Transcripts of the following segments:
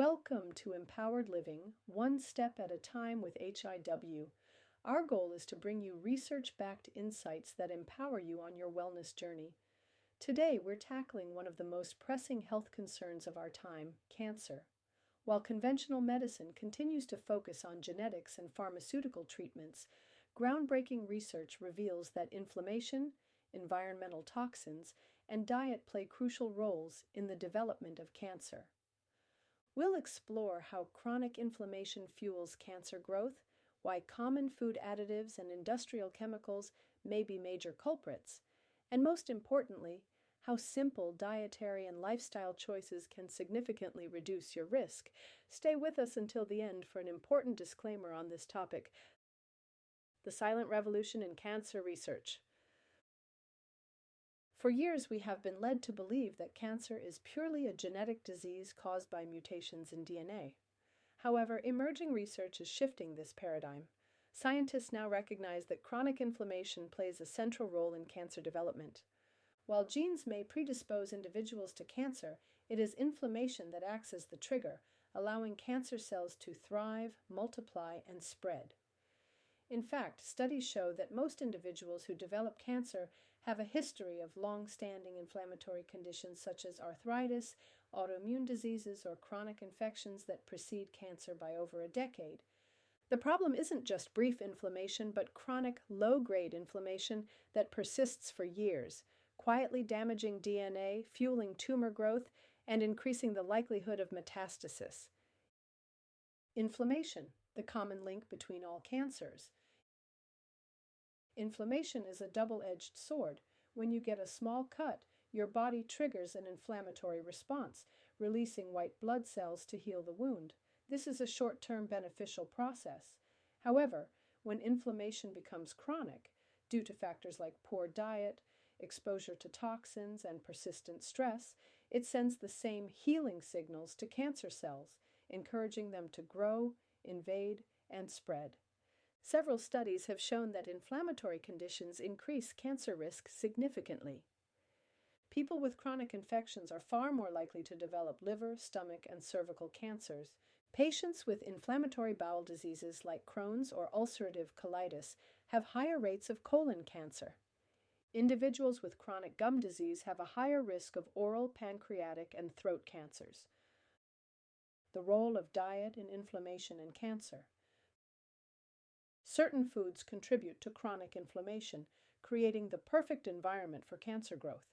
Welcome to Empowered Living, one step at a time with HIW. Our goal is to bring you research-backed insights that empower you on your wellness journey. Today, we're tackling one of the most pressing health concerns of our time, cancer. While conventional medicine continues to focus on genetics and pharmaceutical treatments, groundbreaking research reveals that inflammation, environmental toxins, and diet play crucial roles in the development of cancer. We'll explore how chronic inflammation fuels cancer growth, why common food additives and industrial chemicals may be major culprits, and most importantly, how simple dietary and lifestyle choices can significantly reduce your risk. Stay with us until the end for an important disclaimer on this topic: the silent revolution in cancer research. For years, we have been led to believe that cancer is purely a genetic disease caused by mutations in DNA. However, emerging research is shifting this paradigm. Scientists now recognize that chronic inflammation plays a central role in cancer development. While genes may predispose individuals to cancer, it is inflammation that acts as the trigger, allowing cancer cells to thrive, multiply, and spread. In fact, studies show that most individuals who develop cancer have a history of long-standing inflammatory conditions such as arthritis, autoimmune diseases, or chronic infections that precede cancer by over a decade. The problem isn't just brief inflammation, but chronic, low-grade inflammation that persists for years, quietly damaging DNA, fueling tumor growth, and increasing the likelihood of metastasis. Inflammation, the common link between all cancers. Inflammation is a double-edged sword. When you get a small cut, your body triggers an inflammatory response, releasing white blood cells to heal the wound. This is a short-term beneficial process. However, when inflammation becomes chronic, due to factors like poor diet, exposure to toxins, and persistent stress, it sends the same healing signals to cancer cells, encouraging them to grow, invade, and spread. Several studies have shown that inflammatory conditions increase cancer risk significantly. People with chronic infections are far more likely to develop liver, stomach, and cervical cancers. Patients with inflammatory bowel diseases like Crohn's or ulcerative colitis have higher rates of colon cancer. Individuals with chronic gum disease have a higher risk of oral, pancreatic, and throat cancers. The role of diet in inflammation and cancer. Certain foods contribute to chronic inflammation, creating the perfect environment for cancer growth.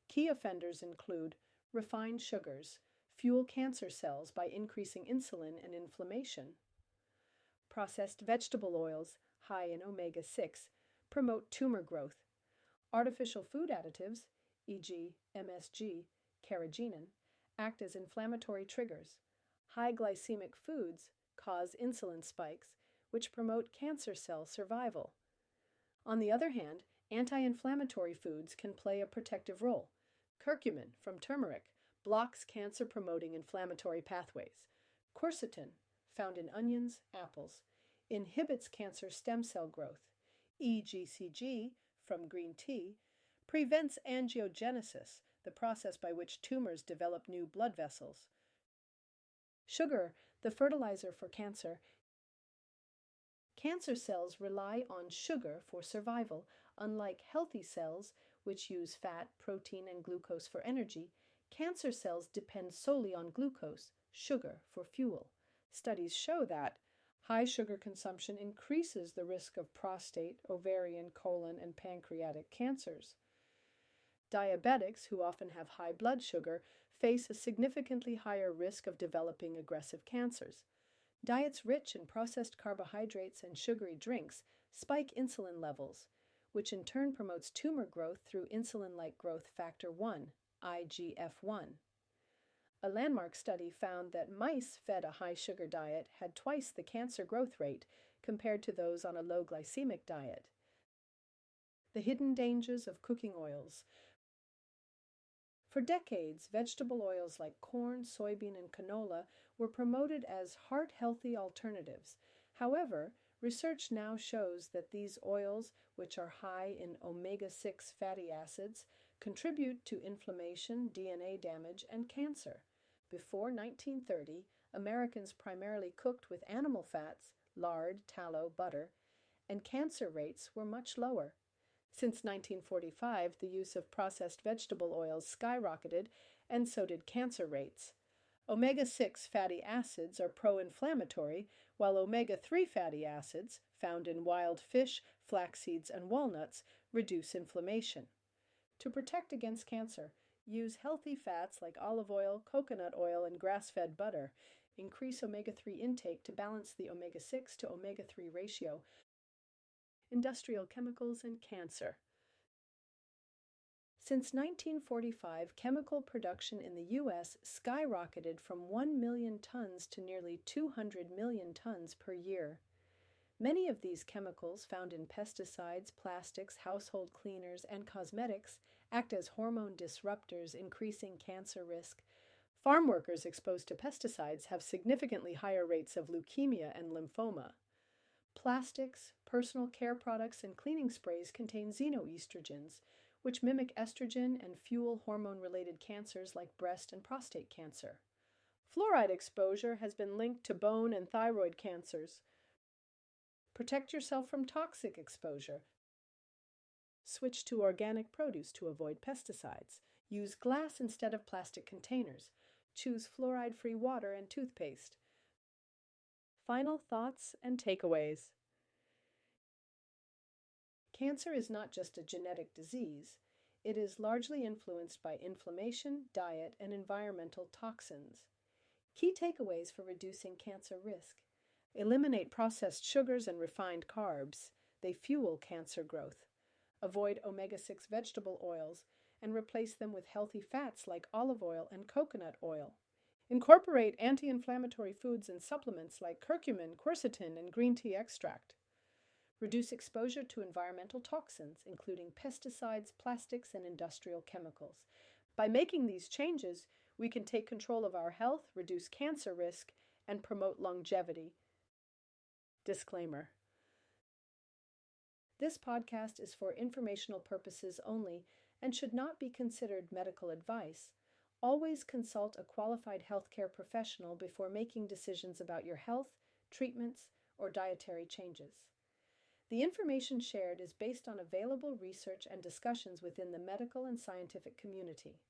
Key offenders include refined sugars, fuel cancer cells by increasing insulin and inflammation. Processed vegetable oils, high in omega-6, promote tumor growth. Artificial food additives, e.g. MSG, carrageenan, act as inflammatory triggers. High glycemic foods cause insulin spikes, which promote cancer cell survival. On the other hand, anti-inflammatory foods can play a protective role. Curcumin from turmeric blocks cancer-promoting inflammatory pathways. Quercetin, found in onions, apples, inhibits cancer stem cell growth. EGCG from green tea prevents angiogenesis, the process by which tumors develop new blood vessels. Sugar, the fertilizer for cancer. Cancer cells rely on sugar for survival. Unlike healthy cells, which use fat, protein, and glucose for energy, cancer cells depend solely on glucose, sugar, for fuel. Studies show that high sugar consumption increases the risk of prostate, ovarian, colon, and pancreatic cancers. Diabetics, who often have high blood sugar, face a significantly higher risk of developing aggressive cancers. Diets rich in processed carbohydrates and sugary drinks spike insulin levels, which in turn promotes tumor growth through insulin-like growth factor 1, IGF-1. A landmark study found that mice fed a high-sugar diet had twice the cancer growth rate compared to those on a low glycemic diet. The hidden dangers of cooking oils. For decades, vegetable oils like corn, soybean, and canola were promoted as heart-healthy alternatives. However, research now shows that these oils, which are high in omega-6 fatty acids, contribute to inflammation, DNA damage, and cancer. Before 1930, Americans primarily cooked with animal fats, lard, tallow, butter, and cancer rates were much lower. Since 1945, the use of processed vegetable oils skyrocketed, and so did cancer rates. Omega-6 fatty acids are pro-inflammatory, while omega-3 fatty acids, found in wild fish, flax seeds, and walnuts, reduce inflammation. To protect against cancer, use healthy fats like olive oil, coconut oil, and grass-fed butter. Increase omega-3 intake to balance the omega-6 to omega-3 ratio. Industrial chemicals and cancer. Since 1945, chemical production in the U.S. skyrocketed from 1 million tons to nearly 200 million tons per year. Many of these chemicals, found in pesticides, plastics, household cleaners, and cosmetics, act as hormone disruptors, increasing cancer risk. Farm workers exposed to pesticides have significantly higher rates of leukemia and lymphoma. Plastics, personal care products, and cleaning sprays contain xenoestrogens, which mimic estrogen and fuel hormone-related cancers like breast and prostate cancer. Fluoride exposure has been linked to bone and thyroid cancers. Protect yourself from toxic exposure. Switch to organic produce to avoid pesticides. Use glass instead of plastic containers. Choose fluoride-free water and toothpaste. Final thoughts and takeaways. Cancer is not just a genetic disease. It is largely influenced by inflammation, diet, and environmental toxins. Key takeaways for reducing cancer risk. Eliminate processed sugars and refined carbs. They fuel cancer growth. Avoid omega-6 vegetable oils and replace them with healthy fats like olive oil and coconut oil. Incorporate anti-inflammatory foods and supplements like curcumin, quercetin, and green tea extract. Reduce exposure to environmental toxins, including pesticides, plastics, and industrial chemicals. By making these changes, we can take control of our health, reduce cancer risk, and promote longevity. Disclaimer. This podcast is for informational purposes only and should not be considered medical advice. Always consult a qualified healthcare professional before making decisions about your health, treatments, or dietary changes. The information shared is based on available research and discussions within the medical and scientific community.